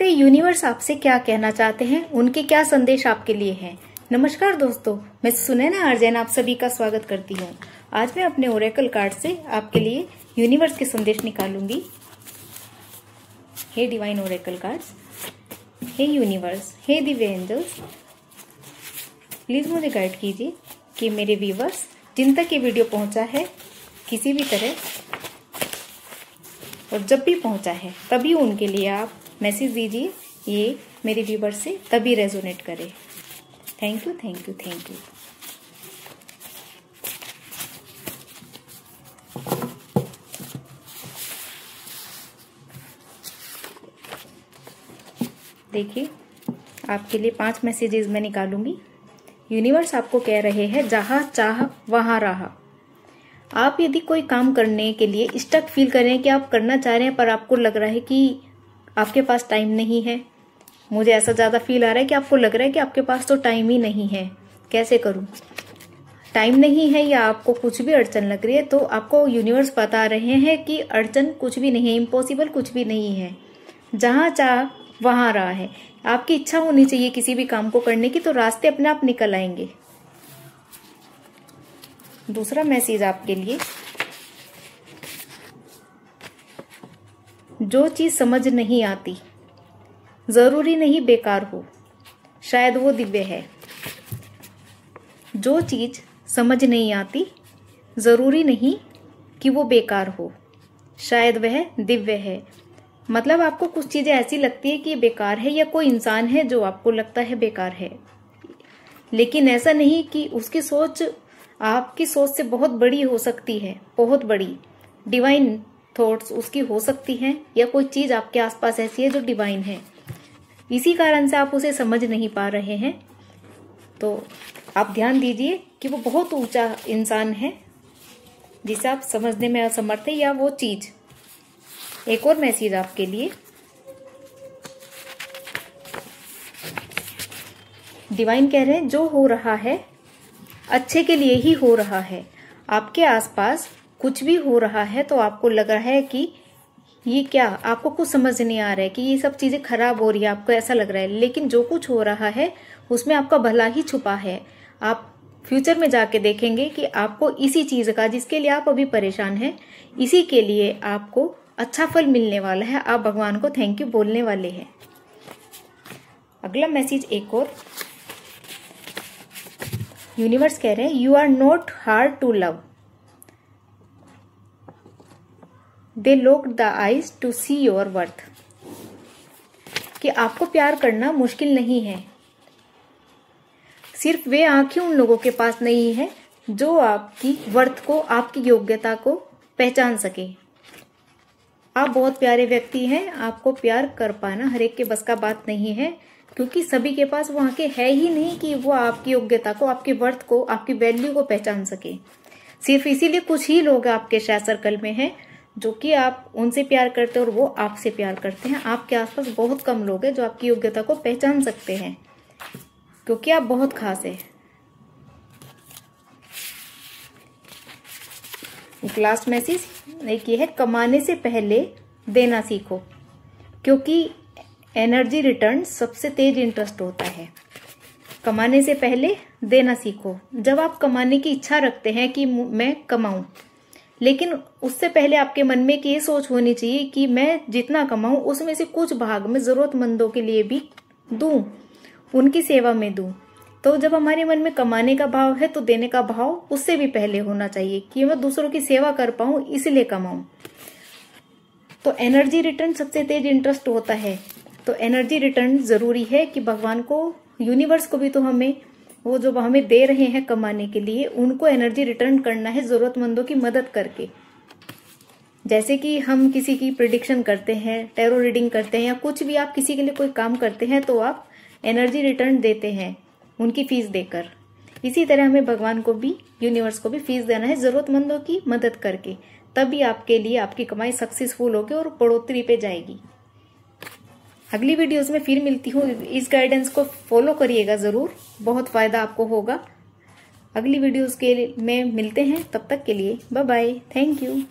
सकते हैं यूनिवर्स आपसे क्या कहना चाहते हैं, उनके क्या संदेश आपके लिए हैं। नमस्कार दोस्तों, मैं सुनैना आर्जन आप सभी का स्वागत करती हूँ। आज मैं अपने ओरेकल कार्ड से आपके लिए यूनिवर्स के संदेश निकालूंगी। हे divine Oracle cards, hey universe, hey Divya angels, please मुझे गाइड कीजिए कि मेरे व्यूवर्स जिन तक ये वीडियो पहुंचा है किसी भी तरह और जब भी पहुंचा है तभी उनके लिए आप मैसेज दीजिए, ये मेरे व्यूवर्स से तभी रेजोनेट करे। Thank you, thank you, thank you. देखिए, आपके लिए 5 मैसेजेस मैं निकालूंगी। यूनिवर्स आपको कह रहे हैं, जहां चाह वहां रहा। आप यदि कोई काम करने के लिए स्टक फील कर रहे हैं कि आप करना चाह रहे हैं पर आपको लग रहा है कि आपके पास टाइम नहीं है, मुझे ऐसा ज्यादा फील आ रहा है कि आपको लग रहा है कि आपके पास तो टाइम ही नहीं है, कैसे करूं, टाइम नहीं है या आपको कुछ भी अड़चन लग रही है, तो आपको यूनिवर्स बता रहे हैं कि अड़चन कुछ भी नहीं है, इम्पॉसिबल कुछ भी नहीं है। जहां चाह वहां रहा है। आपकी इच्छा होनी चाहिए किसी भी काम को करने की, तो रास्ते अपने आप निकल आएंगे। दूसरा मैसेज आपके लिए, जो चीज समझ नहीं आती जरूरी नहीं बेकार हो, शायद वो दिव्य है। जो चीज समझ नहीं आती जरूरी नहीं कि वो बेकार हो, शायद वह दिव्य है। मतलब आपको कुछ चीजें ऐसी लगती है कि ये बेकार है, या कोई इंसान है जो आपको लगता है बेकार है, लेकिन ऐसा नहीं कि उसकी सोच आपकी सोच से बहुत बड़ी हो सकती है, बहुत बड़ी डिवाइन थॉट्स उसकी हो सकती हैं, या कोई चीज आपके आसपास ऐसी है जो डिवाइन है। इसी कारण से आप उसे समझ नहीं पा रहे हैं। तो आप ध्यान दीजिए कि वो बहुत ऊंचा इंसान है जिसे आप समझने में असमर्थ है, या वो चीज। एक और मैसेज आपके लिए, डिवाइन कह रहे हैं जो हो रहा है अच्छे के लिए ही हो रहा है। आपके आसपास कुछ भी हो रहा है तो आपको लग रहा है कि ये क्या, आपको कुछ समझ नहीं आ रहा है कि ये सब चीजें खराब हो रही है, आपको ऐसा लग रहा है, लेकिन जो कुछ हो रहा है उसमें आपका भला ही छुपा है। आप फ्यूचर में जाके देखेंगे कि आपको इसी चीज का, जिसके लिए आप अभी परेशान हैं, इसी के लिए आपको अच्छा फल मिलने वाला है। आप भगवान को थैंक यू बोलने वाले हैं। अगला मैसेज एक और, यूनिवर्स कह रहे हैं you are not hard to love, they lock the eyes to see your worth. कि आपको प्यार करना मुश्किल नहीं है, सिर्फ वे आंखें उन लोगों के पास नहीं है जो आपकी वर्थ को, आपकी योग्यता को पहचान सके। आप बहुत प्यारे व्यक्ति हैं, आपको प्यार कर पाना हर एक के बस का बात नहीं है, क्योंकि सभी के पास वो आंखें है ही नहीं कि वो आपकी योग्यता को, आपकी वर्थ को, आपकी वैल्यू को पहचान सके। सिर्फ इसीलिए कुछ ही लोग आपके शायद सर्कल में हैं जो कि आप उनसे प्यार करते हैं और वो आपसे प्यार करते हैं। आपके आसपास बहुत कम लोग हैं जो आपकी योग्यता को पहचान सकते हैं, क्योंकि आप बहुत खास हैं। एक लास्ट मैसेज एक ये है, कमाने से पहले देना सीखो, क्योंकि एनर्जी रिटर्न सबसे तेज इंटरेस्ट होता है। कमाने से पहले देना सीखो। जब आप कमाने की इच्छा रखते हैं कि मैं कमाऊं, लेकिन उससे पहले आपके मन में ये सोच होनी चाहिए कि मैं जितना कमाऊं उसमें से कुछ भाग में जरूरतमंदों के लिए भी दूं, उनकी सेवा में दूं। तो जब हमारे मन में कमाने का भाव है तो देने का भाव उससे भी पहले होना चाहिए कि मैं दूसरों की सेवा कर पाऊं, इसलिए कमाऊं। तो एनर्जी रिटर्न सबसे तेज इंटरेस्ट होता है। तो एनर्जी रिटर्न जरूरी है कि भगवान को, यूनिवर्स को भी तो हमें, वो जो हमें दे रहे हैं कमाने के लिए, उनको एनर्जी रिटर्न करना है जरूरतमंदों की मदद करके। जैसे कि हम किसी की प्रिडिक्शन करते हैं, टैरो रीडिंग करते हैं, या कुछ भी आप किसी के लिए कोई काम करते हैं तो आप एनर्जी रिटर्न देते हैं उनकी फीस देकर। इसी तरह हमें भगवान को भी, यूनिवर्स को भी फीस देना है जरूरतमंदों की मदद करके। तभी आपके लिए आपकी कमाई सक्सेसफुल होगी और बढ़ोतरी पे जाएगी। अगली वीडियोस में फिर मिलती हूँ। इस गाइडेंस को फॉलो करिएगा जरूर, बहुत फायदा आपको होगा। अगली वीडियोस के में मिलते हैं, तब तक के लिए बाय बाय, थैंक यू।